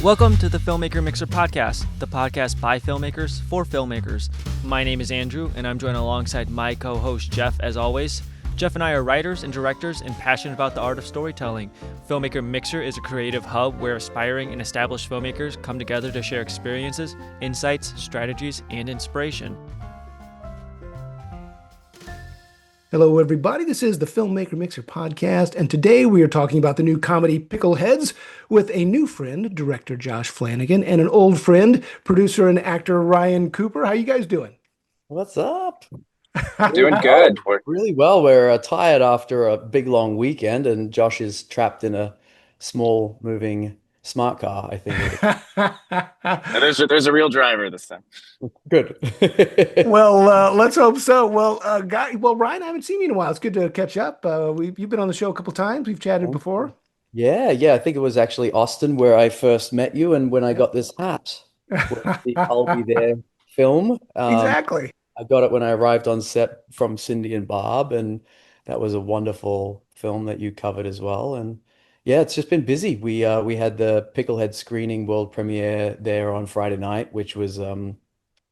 Welcome to the Filmmaker Mixer Podcast, the podcast by filmmakers for filmmakers. My name is Andrew, and I'm joined alongside my co-host Jeff, as always. Jeff and I are writers and directors and passionate about the art of storytelling. Filmmaker Mixer is a creative hub where aspiring and established filmmakers come together to share experiences, insights, strategies, and inspiration. Hello, everybody. This is the Filmmaker Mixer podcast, and today we are talking about the new comedy Pickleheads with a new friend, director Josh Flanagan, and an old friend, producer and actor Ryan Cooper. How you guys doing? What's up? Doing good. Really well. We're tired after a big long weekend, and Josh is trapped in a small moving smart car, I think. There's a real driver this time. Good. Well, let's hope so. Well, Ryan, I haven't seen you in a while. It's good to catch up. You've been on the show a couple times. We've chatted before. Yeah. I think it was actually Austin where I first met you, and when I got this hat, the I'll Be There film. Exactly. I got it when I arrived on set from Cindy and Barb, and that was a wonderful film that you covered as well. And yeah, it's just been busy. We had the Picklehead screening world premiere there on Friday night, which was a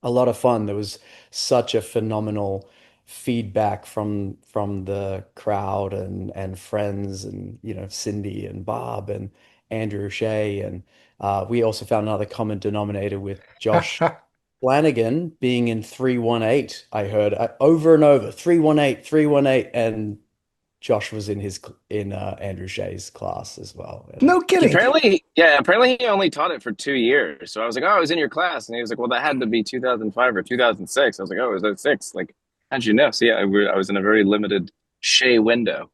lot of fun. There was such a phenomenal feedback from the crowd and friends and Cindy and Barb and Andrew Shea, and we also found another common denominator with Josh Flanagan being in 318. I heard over and over 318, 318, and Josh was in Andrew Shea's class as well. No kidding. Apparently he only taught it for 2 years. So I was like, oh, I was in your class. And he was like, well, that had to be 2005 or 2006. I was like, oh, it was 06. Like, how'd you know? So yeah, I was in a very limited Shea window.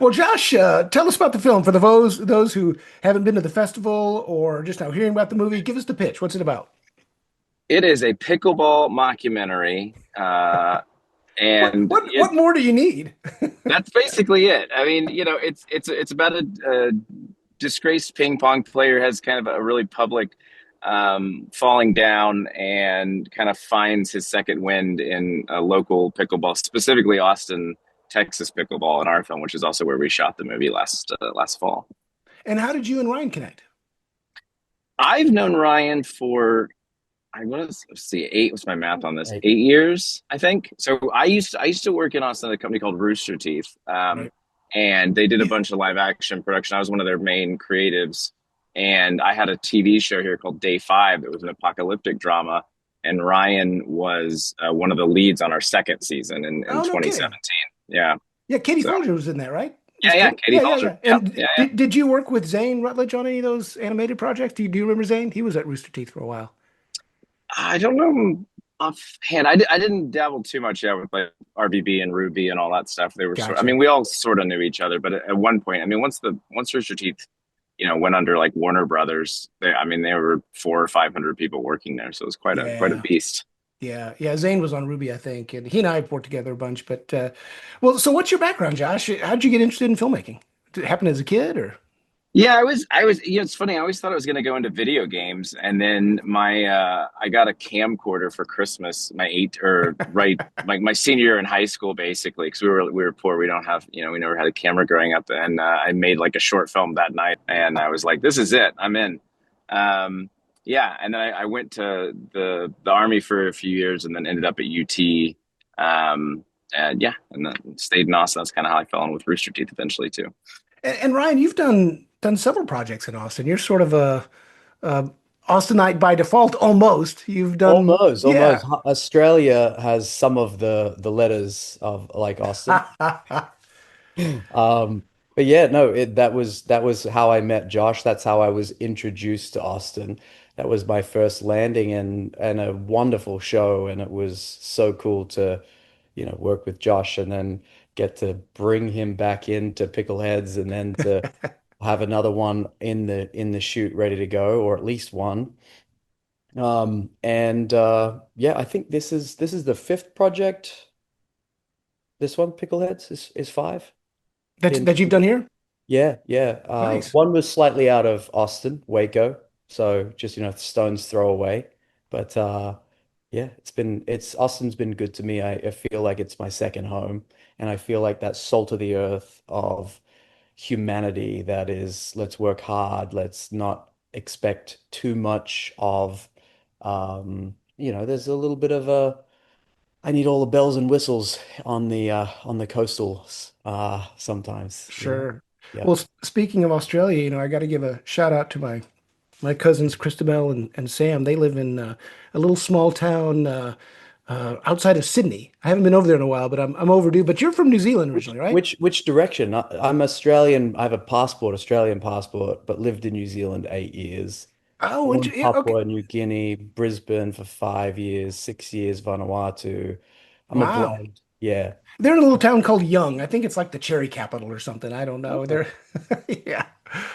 Well, Josh, tell us about the film for those who haven't been to the festival or just now hearing about the movie. Give us the pitch. What's it about? It is a pickleball mockumentary. And what more do you need? That's basically it. I mean, it's about a disgraced ping pong player has kind of a really public falling down and kind of finds his second wind in a local pickleball, specifically Austin, Texas pickleball in our film, which is also where we shot the movie last fall. And how did you and Ryan connect? I've known Ryan for let's see, eight. What's my math on this? 8 years, I think. So I used to work in Austin at a company called Rooster Teeth, and they did a bunch of live action production. I was one of their main creatives, and I had a TV show here called Day 5 that was an apocalyptic drama, and Ryan was one of the leads on our second season in 2017. Yeah, Katie Folger was in there, right? Katie Folger. And did you work with Zane Rutledge on any of those animated projects? Do you remember Zane? He was at Rooster Teeth for a while. I don't know offhand. I didn't dabble too much with like RBB and Ruby and all that stuff. They were Gotcha. we all sort of knew each other, but at one point, once Rooster Teeth, went under like Warner Brothers, there were 400 or 500 people working there, so it was quite a beast. Yeah. Zane was on Ruby, I think, and he and I have worked together a bunch. But so what's your background, Josh? How'd you get interested in filmmaking? Did it happen as a kid, or? Yeah, I was. It's funny. I always thought I was going to go into video games, and then I got a camcorder for Christmas. My senior year in high school, basically, because we were poor. We don't have, we never had a camera growing up, and I made like a short film that night, and I was like, this is it. I'm in. And then I went to the Army for a few years, and then ended up at UT. And then stayed in Austin. That's kind of how I fell in with Rooster Teeth eventually too. And Ryan, you've done several projects in Austin. You're sort of a Austinite by default, almost. You've done almost. Australia has some of the letters of like Austin. But yeah, no, that was how I met Josh. That's how I was introduced to Austin. That was my first landing and a wonderful show, and it was so cool to, work with Josh and then get to bring him back into Pickleheads and then to have another one in the shoot ready to go, or at least one. I think this is the fifth project. This one, Pickleheads, is 5. That you've done here? Yeah. Nice. One was slightly out of Austin, Waco, so just stone's throw away. But Austin's been good to me. I feel like it's my second home, and I feel like that salt of the earth of humanity that is, let's work hard, let's not expect too much of, there's a little bit of a, I need all the bells and whistles on the coastals sometimes, Sure. Yeah. Well, speaking of Australia, I got to give a shout out to my cousins Christabel and Sam. They live in a little small town outside of Sydney. I haven't been over there in a while, but I'm overdue. But you're from New Zealand Which originally, right? which which direction? I'm Australian. I have a passport, Australian passport, but lived in New Zealand 8 years. Oh, Born in yeah, okay. Papua New Guinea, Brisbane for 5 years, 6 years Vanuatu. I'm a Wow. blend. Yeah. They're in a little town called Young. I think it's like the cherry capital or something. I don't know. Okay. They're yeah.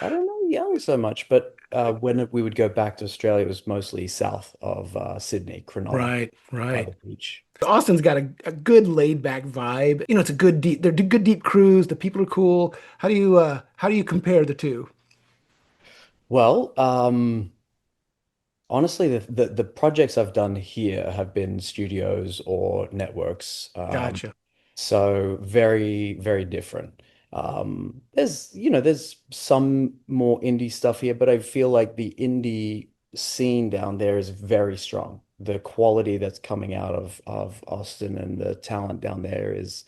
I don't know young so much, but when we would go back to Australia, it was mostly south of Sydney, Cronulla, Right, by right. the beach. Austin's got a good laid back vibe. It's a good deep. They're good deep cruise. The people are cool. How do you compare the two? Well, honestly, the projects I've done here have been studios or networks. Gotcha. So very, very different. There's some more indie stuff here, but I feel like the indie scene down there is very strong. The quality that's coming out of Austin and the talent down there is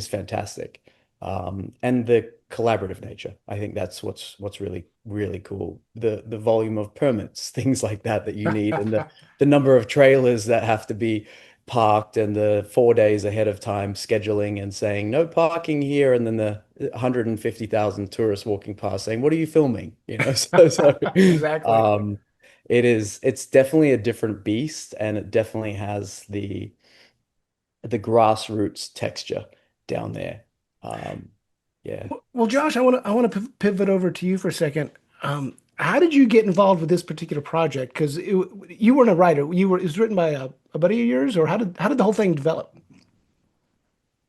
fantastic. And the collaborative nature. I think that's what's really, really cool. The volume of permits, things like that you need, and the number of trailers that have to be parked, and the 4 days ahead of time scheduling and saying no parking here, and then the 150,000 tourists walking past saying, "What are you filming?" So Exactly. um, it's definitely a different beast, and it definitely has the grassroots texture down there. Um, yeah. Well, Josh, I want to pivot over to you for a second. How did you get involved with this particular project? Because you weren't a writer. It was written by a buddy of yours, or how did the whole thing develop?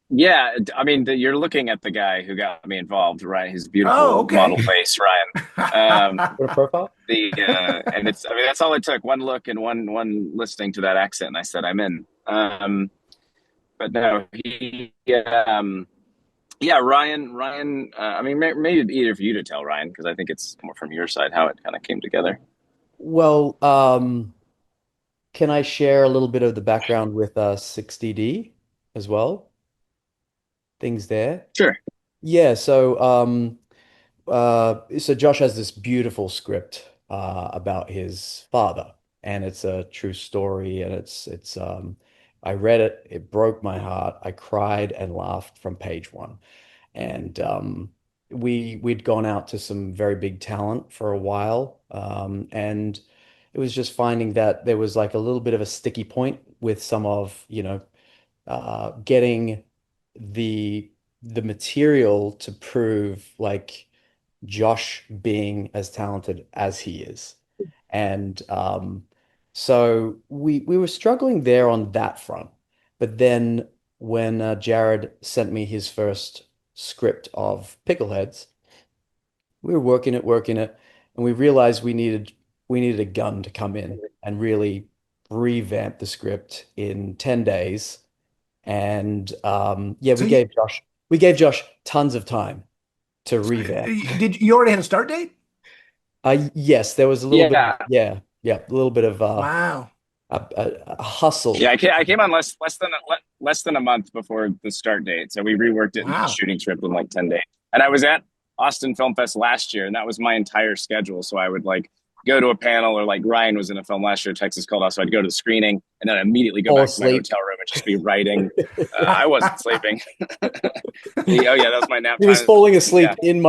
Yeah, I mean, you're looking at the guy who got me involved, right? His Oh, beautiful model okay. face, Ryan. What a profile? And it's, I mean, that's all it took. One look and one listening to that accent, and I said, I'm in. But no, yeah, Ryan. I mean, maybe either of you to tell Ryan, because I think it's more from your side how it kind of came together. Well, can I share a little bit of the background with 60D as well? Things there. Sure. Yeah, so Josh has this beautiful script about his father, and it's a true story, and it's I read it, it broke my heart. I cried and laughed from page one. And we'd gone out to some very big talent for a while, and it was just finding that there was like a little bit of a sticky point with some of, getting the material to prove like Josh being as talented as he is. And so we were struggling there on that front. But then when Jared sent me his first script of Pickleheads, we were working it, and we realized we needed a gun to come in and really revamp the script in 10 days. And yeah, So we gave Josh tons of time to so revamp. did you already had a start date? Yes, there was a little bit, Yeah, yeah, yeah, a little bit of Wow. a hustle. yeah. I came on less than a month before the start date, so we reworked it into the Wow. shooting script in like 10 days. And I was at Austin Film Fest last year, and that was my entire schedule. So I would like go to a panel, or like Ryan was in a film last year, Texas Called Us. So I'd go to the screening, and then immediately go Fall back to my asleep. hotel room and just be writing. I wasn't sleeping. Oh yeah, that was my nap He was time. falling asleep Yeah. in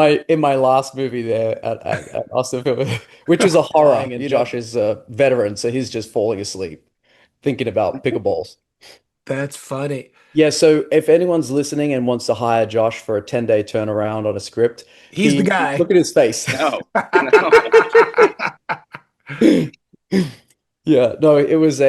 my last movie there at Austin Film, which was a horror. Dying in Josh bed. is a veteran, so he's just falling asleep thinking about pickleballs. That's funny. Yeah, so if anyone's listening and wants to hire Josh for a 10-day turnaround on a script, He's the look guy. at his face. No, no. Yeah, no, it was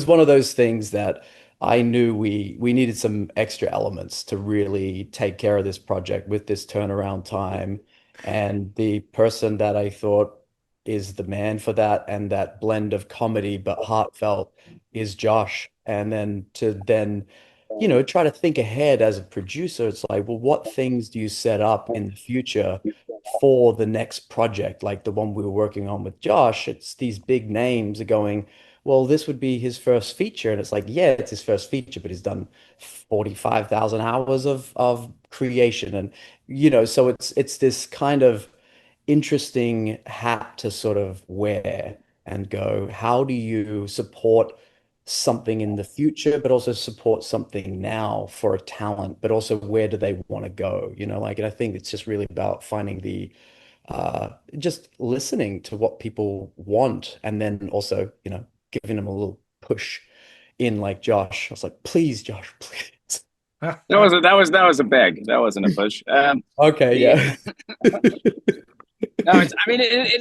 one of those things that I knew we needed some extra elements to really take care of this project with this turnaround time. And the person that I thought is the man for that, and that blend of comedy but heartfelt, is Josh. And then try to think ahead as a producer, it's like, well, what things do you set up in the future for the next project, like the one we were working on with Josh, it's these big names are going, well, this would be his first feature. And it's like, yeah, it's his first feature, but he's done 45,000 hours of creation. And, so it's this kind of interesting hat to sort of wear and go, how do you support something in the future, but also support something now for a talent, but also where do they want to go? And I think it's just really about finding just listening to what people want and then also, giving them a little push in like Josh. I was like, please, Josh, please. That was a beg. That wasn't a push. Okay, yeah. No, it's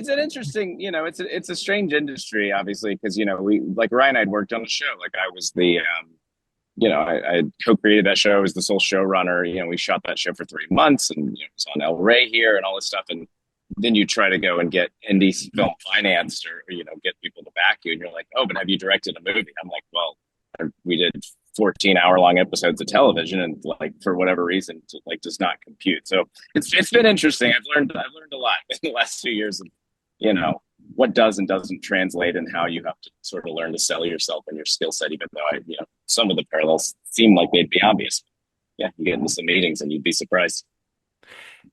an interesting, it's a strange industry, obviously, because, we, like Ryan, I'd worked on the show. Like I was I co-created that show. I was the sole showrunner. We shot that show for 3 months and it was on El Rey here and all this stuff. And then you try to go and get indie film financed or get people to back you. And you're like, oh, but have you directed a movie? I'm like, well, we did 14-hour-long episodes of television, and like for whatever reason, it does not compute. So it's been interesting. I've learned a lot in the last 2 years of what does and doesn't translate, and how you have to sort of learn to sell yourself and your skill set. Even though some of the parallels seem like they'd be obvious. Yeah, you get into some meetings and you'd be surprised.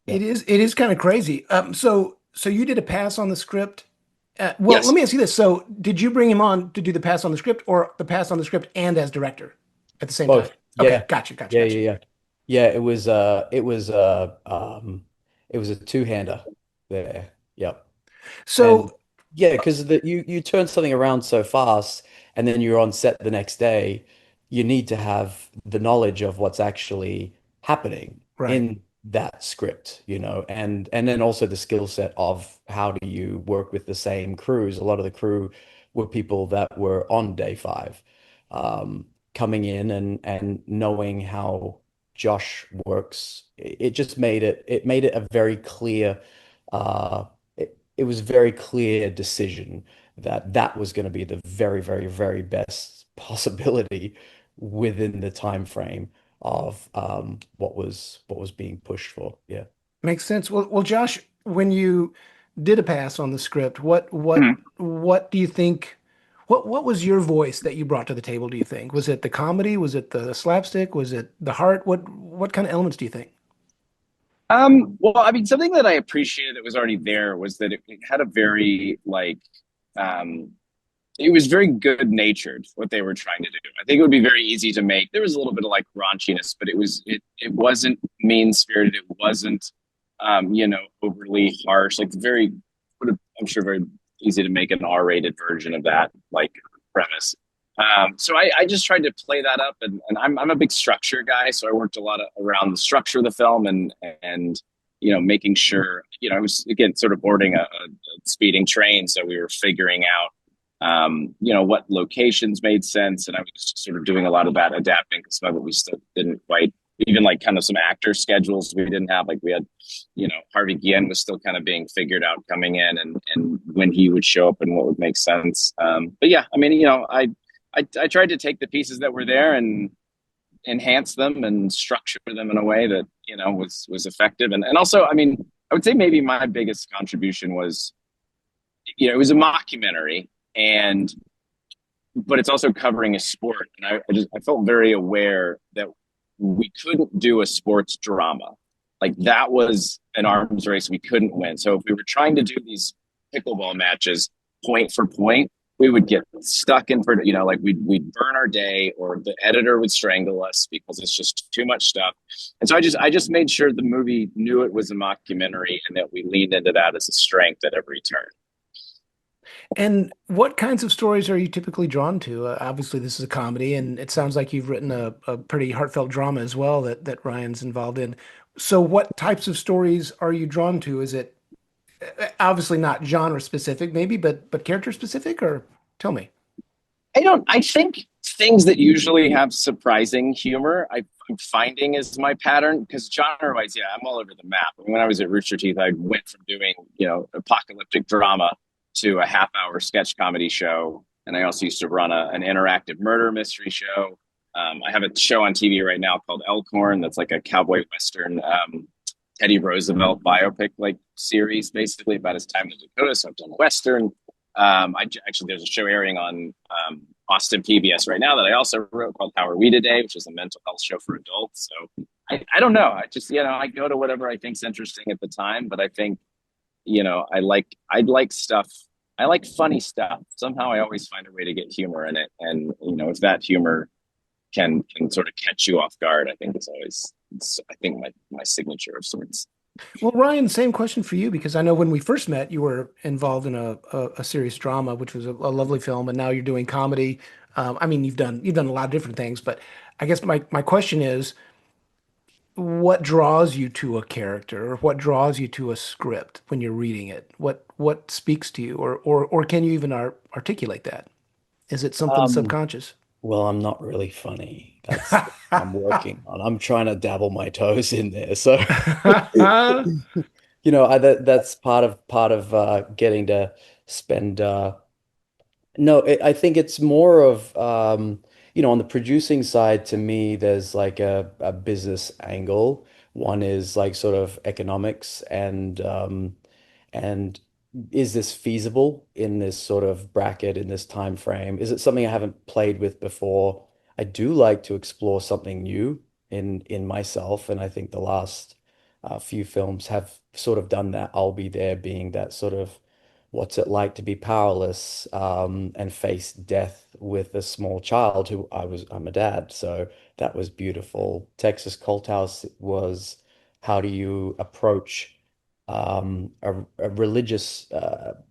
It is kind of crazy. So you did a pass on the script. Yes. Let me ask you this. So did you bring him on to do the pass on the script, or the pass on the script and as director at the same Both. time? Yeah. Okay, gotcha. Yeah, it was a two-hander there. Yep. So And yeah, because you turn something around so fast and then you're on set the next day, you need to have the knowledge of what's actually happening right. in that script, and then also the skill set of how do you work with the same crews. A lot of the crew were people that were on day 5, coming in and knowing how Josh works. It just made it a very clear, it was a very clear decision that was going to be the very, very, very best possibility within the time frame of what was being pushed for. Yeah. Makes sense. Well, Josh, when you did a pass on the script, what Mhm. do you think? What was your voice that you brought to the table? Do you think was it the comedy? Was it the slapstick? Was it the heart? What kind of elements do you think? Well, something that I appreciated that was already there was that it had a very um, it was very good natured what they were trying to do. I think it would be very easy to make. There was a little bit of raunchiness, but it wasn't mean spirited. It wasn't overly harsh. I'm sure very easy to make an R-rated version of that premise. So I just tried to play that up, and I'm a big structure guy, so I worked a lot around the structure of the film and making sure I was again sort of boarding a speeding train, so we were figuring out what locations made sense, and I was just sort of doing a lot of that adapting because some of it we still didn't quite even kind of some actor schedules we didn't have. We had Harvey Guillen was still kind of being figured out coming in, and when he would show up and what would make sense. But yeah, I tried to take the pieces that were there and enhance them and structure them in a way that was effective, and also I would say maybe my biggest contribution was it was a mockumentary, but it's also covering a sport, and I felt very aware that we couldn't do a sports drama. That was an arms race we couldn't win. So if we were trying to do these pickleball matches point for point, we would get stuck in, we'd burn our day, or the editor would strangle us because it's just too much stuff. And so I just made sure the movie knew it was a mockumentary and that we leaned into that as a strength at every turn. And what kinds of stories are you typically drawn to? Obviously, this is a comedy, and it sounds like you've written a pretty heartfelt drama as well that Ryan's involved in. So, what types of stories are you drawn to? Is it obviously not genre specific, maybe, but character specific? Or tell me. I think things that usually have surprising humor, I'm finding is my pattern, because genre-wise, yeah, I'm all over the map. When I was at Rooster Teeth, I went from doing, apocalyptic drama to a half-hour sketch comedy show. And I also used to run an interactive murder mystery show. I have a show on TV right now called Elkhorn that's like a cowboy western Teddy Roosevelt biopic like series, basically about his time in the Dakota. So I've done Western. Actually, there's a show airing on Austin PBS right now that I also wrote called How Are We Today, which is a mental health show for adults. So I don't know. I just, I go to whatever I think's interesting at the time. But I think, I like stuff. I like funny stuff. Somehow I always find a way to get humor in it. And, if that humor can sort of catch you off guard, I think it's I think my signature of sorts. Well, Ryan, same question for you because I know when we first met, you were involved in a serious drama, which was a lovely film, and now you're doing comedy. I mean, you've done a lot of different things, but I guess my question is, what draws you to a character, or what draws you to a script when you're reading it? What speaks to you, or can you even articulate that? Is it something Um, subconscious? well, I'm not really funny. That's I'm working on. I'm trying to dabble my toes in there. So, that's part of getting to spend no, I think it's more of on the producing side, to me, there's like a business angle. One is like sort of economics and is this feasible in this sort of bracket, in this time frame? Is it something I haven't played with before? I do like to explore something new in myself, and I think the last few films have sort of done that. I'll Be There being that sort of what's it like to be powerless and face death with a small child who I'm a dad, so that was beautiful. Texas Colt House was how do you approach a religious a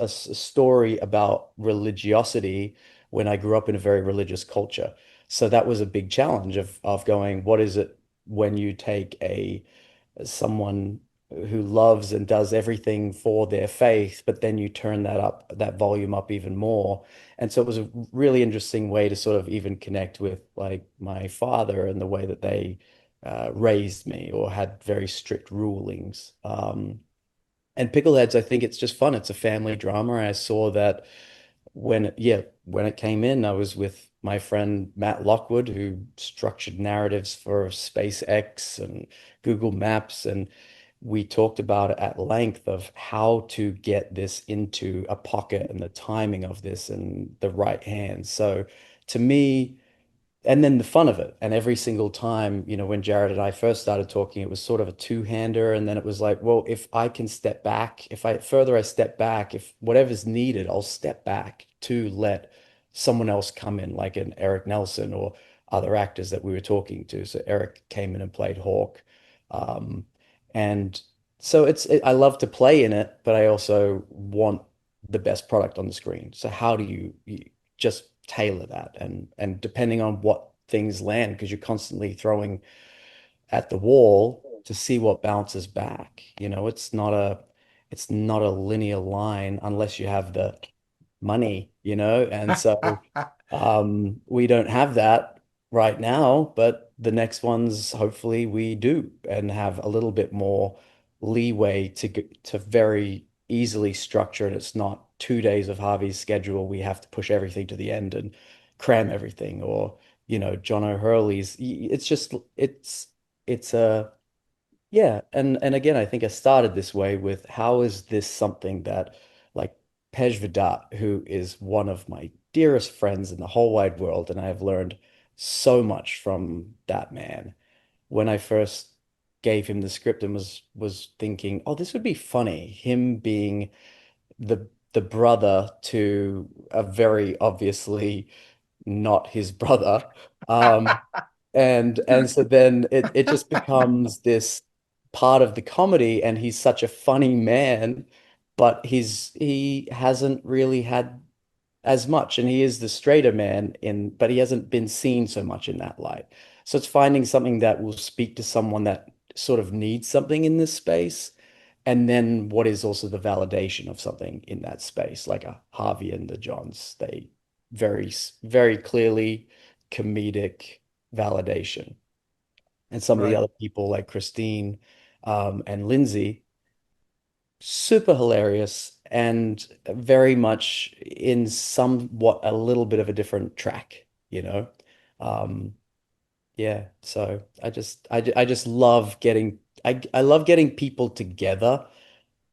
story about religiosity when I grew up in a very religious culture. So that was a big challenge of going, what is it when you take someone who loves and does everything for their faith, but then you turn that volume up even more. And so it was a really interesting way to sort of even connect with like my father and the way that they raised me or had very strict rulings. And Pickleheads, I think it's just fun. It's a family drama. I saw that when it came in, I was with my friend Matt Lockwood, who structured narratives for SpaceX and Google Maps, and we talked about it at length of how to get this into a pocket and the timing of this and the right hands. So to me, and then the fun of it. And every single time, when Jared and I first started talking, it was sort of a two-hander. And then it was like, well, if I can step back, if I step back, if whatever's needed, I'll step back to let someone else come in, like an Eric Nelson or other actors that we were talking to. So Eric came in and played Hawk. Um, and so I love to play in it, but I also want the best product on the screen. So how do you just tailor that and depending on what things land because you're constantly throwing at the wall to see what bounces back. It's not a linear line unless you have the money, and so we don't have that right now, but the next ones hopefully we do and have a little bit more leeway to very easily structure it. It's not 2 days of Harvey's schedule. We have to push everything to the end and cram everything, or John O'Hurley's. It's a yeah, and again, I think I started this way with how is this something that like Pej Vidat, who is one of my dearest friends in the whole wide world, and I have learned so much from that man. When I first gave him the script and was thinking, oh, this would be funny, him being the brother to a very obviously not his brother. And so then it just becomes this part of the comedy, and he's such a funny man, but he hasn't really had as much, and he is the straighter man but he hasn't been seen so much in that light. So it's finding something that will speak to someone that sort of needs something in this space, and then what is also the validation of something in that space, like a Harvey and the Johns, they very clearly comedic validation. And some of the Right. other people like Christine and Lindsay, super hilarious and very much in somewhat a little bit of a different track. Um, Yeah. So I just love I love getting people together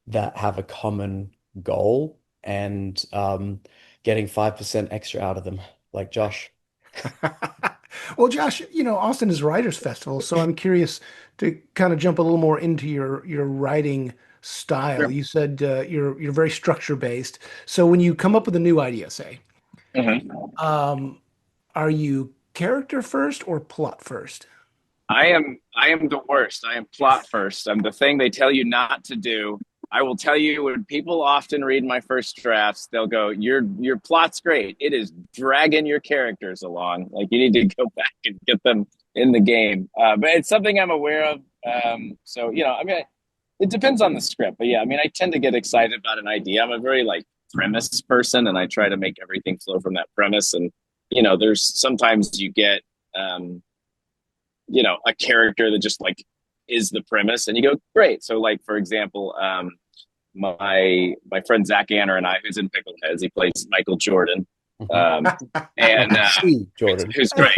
that have a common goal and getting 5% extra out of them, like Josh. Well, Josh, Austin is Writers Festival, so I'm curious to kind of jump a little more into your writing style. Sure. You said you're very structure based. So when you come up with a new idea, say, Mhm. um, are you character first or plot first? I am the worst. I am plot first. I'm the thing they tell you not to do. I will tell you when people often read my first drafts, they'll go, your plot's great. It is dragging your characters along. Like you need to go back and get them in the game. But it's something I'm aware of. So I mean, it depends on the script. But yeah, I mean, I tend to get excited about an idea. I'm a very like premise person, and I try to make everything flow from that premise. And there's sometimes you get. A character that just like is the premise and you go great. So like for example, my friend Zach Anner and I, who's in Pickleheads, he plays Michael Jordan, Mhm. um and Michael C. Jordan. who's great.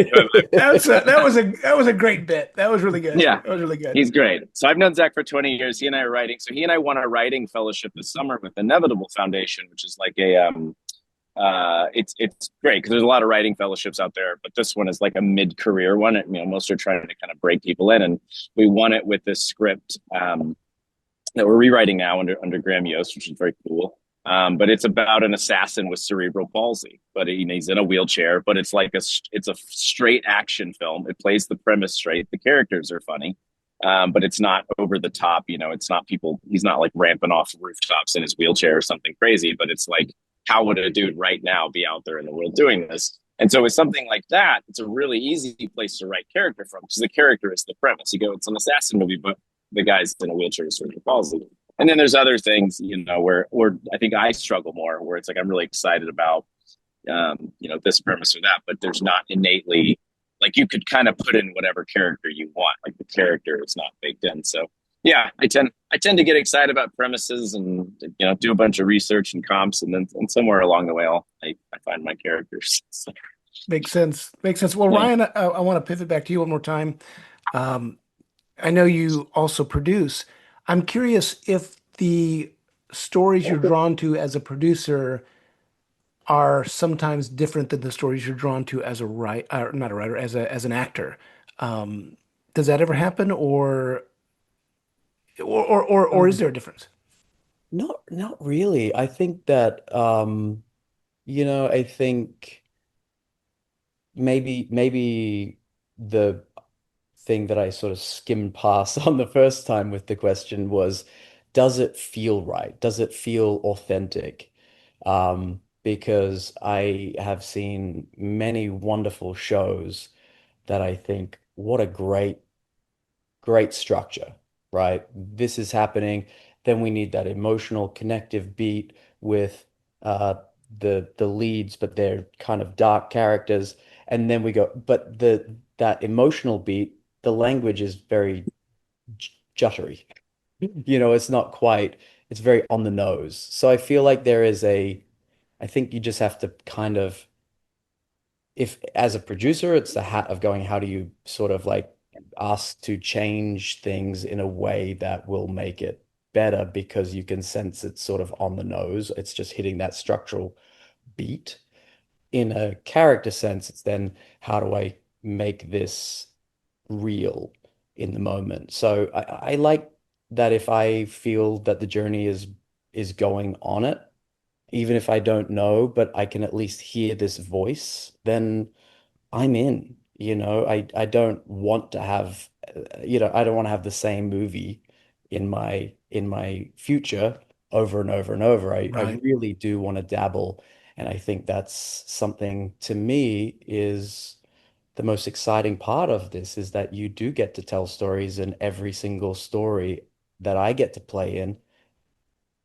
That was a great bit. That was really good. Yeah, That was really good. he's great. So I've known Zach for 20 years. He and I are writing, so he and I won a writing fellowship this summer with Inevitable Foundation, which is like a it's great because there's a lot of writing fellowships out there, but this one is like a mid-career one. Most are trying to kind of break people in, and we won it with this script that we're rewriting now under Graham Yost, which is very cool. But it's about an assassin with cerebral palsy, but he's in a wheelchair. But it's like it's a straight action film. It plays the premise straight. The characters are funny, but it's not over the top. It's not people. He's not like ramping off rooftops in his wheelchair or something crazy. But it's like, how would a dude right now be out there in the world doing this? And so with something like that, it's a really easy place to write character from because the character is the premise. You go, it's an assassin movie, but the guy's in a wheelchair with cerebral palsy. And then there's other things, where I think I struggle more, where it's like I'm really excited about, this premise or that, but there's not innately like you could kind of put in whatever character you want, like the character is not baked in. So yeah, I tend to get excited about premises and do a bunch of research and comps, and then and somewhere along the way, I find my characters. So, Makes sense. Makes sense. Well, yeah. Ryan, I want to pivot back to you one more time. Um, I know you also produce. I'm curious if the stories you're drawn to as a producer are sometimes different than the stories you're drawn to as a writer, not a writer, as an actor. Um, does that ever happen, or is Um, there a difference? not really. I think that I think maybe the thing that I sort of skimmed past on the first time with the question was, does it feel right? Does it feel authentic? Because I have seen many wonderful shows that I think, what a great structure, right? This is happening. Then we need that emotional connective beat with uh, the leads, but they're kind of dark characters. And then we go, but the that emotional beat, the language is very juttery. It's not quite, it's very on the nose. So I feel like I think you just have to kind of, if as a producer, it's the hat of going, how do you sort of like ask to change things in a way that will make it better because you can sense it's sort of on the nose. It's just hitting that structural beat. In a character sense, it's then how do I make this real in the moment? So I like that if I feel that the journey is going on it, even if I don't know, but I can at least hear this voice, then I'm in. I don't want to have, I don't want to have the same movie in my future over and over and over. I Right. really do want to dabble, and I think that's something to me is the most exciting part of this is that you do get to tell stories, and every single story that I get to play in,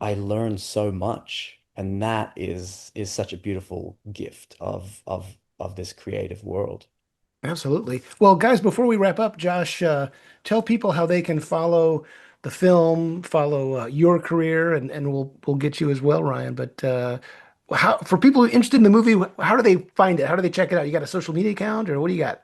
I learn so much. And that is such a beautiful gift of this creative world. Absolutely. Well, guys, before we wrap up, Josh, tell people how they can follow the film, follow your career, and we'll get you as well, Ryan. But how for people interested in the movie, how do they find it? How do they check it out? You got a social media account, or what do you got?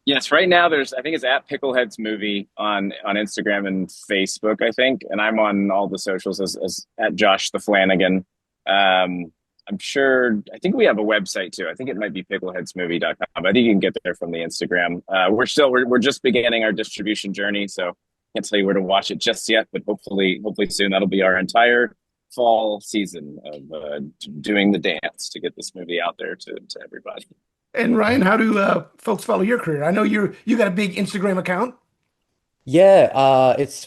Yes, right now I think it's at Pickleheads Movie on Instagram and Facebook, I think, and I'm on all the socials as at Josh the Flanagan. I'm sure. I think we have a website too. I think it might be pickleheadsmovie.com. I think you can get there from the Instagram. We're just beginning our distribution journey, so can't tell you where to watch it just yet. But hopefully soon that'll be our entire fall season of doing the dance to get this movie out there to everybody. And Ryan, how do folks follow your career? I know you got a big Instagram account. Yeah, it's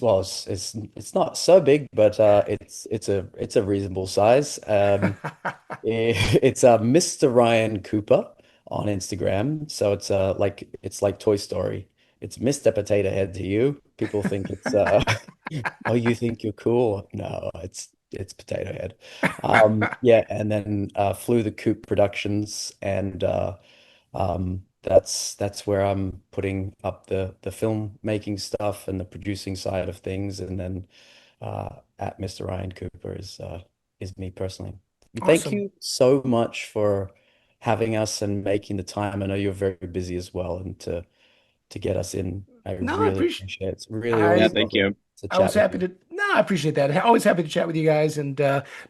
not so big, but it's a reasonable size. It's Mr. Ryan Cooper on Instagram. So it's like Toy Story. It's Mr. Potato Head to you. People think it's oh, you think you're cool. No, it's Potato Head. Yeah, and then Flew the Coop Productions, and that's where I'm putting up the filmmaking stuff and the producing side of things, and then at Mr. Ryan Cooper is me personally. Thank Awesome. you so much for having us and making the time. I know you're very busy as well, and to get us in, I No, I really appreciate. appreciate it. It's really I Yeah, always thank lovely you. to I was chat with happy you. to. No, I appreciate that. Always happy to chat with you guys. And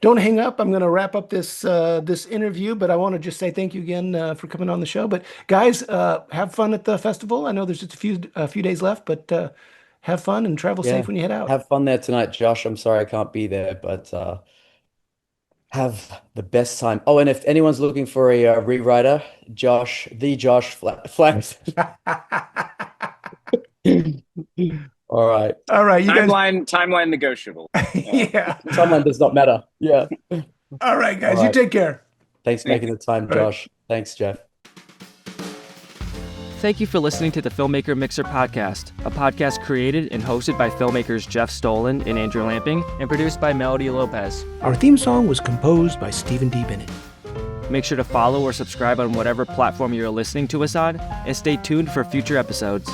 don't hang up. I'm going to wrap up this interview, but I want to just say thank you again for coming on the show. But guys, have fun at the festival. I know there's just a few days left, but have fun and travel safe Yeah, when you head out. have fun there tonight, Josh. I'm sorry I can't be there, but have the best time. Oh, and if anyone's looking for a rewriter, Josh Flanagan. All right. All right, you guys. Timeline negotiable. Yeah. Timeline does not matter. Yeah. All right, All guys. You right. take care. Thanks for making the time, All right. Josh. Thanks, Jeff. Thank you for listening to the Filmmaker Mixer podcast, a podcast created and hosted by filmmakers Jeff Stolen and Andrew Lamping, and produced by Melody Lopez. Our theme song was composed by Stephen D. Bennett. Make sure to follow or subscribe on whatever platform you're listening to us on, and stay tuned for future episodes.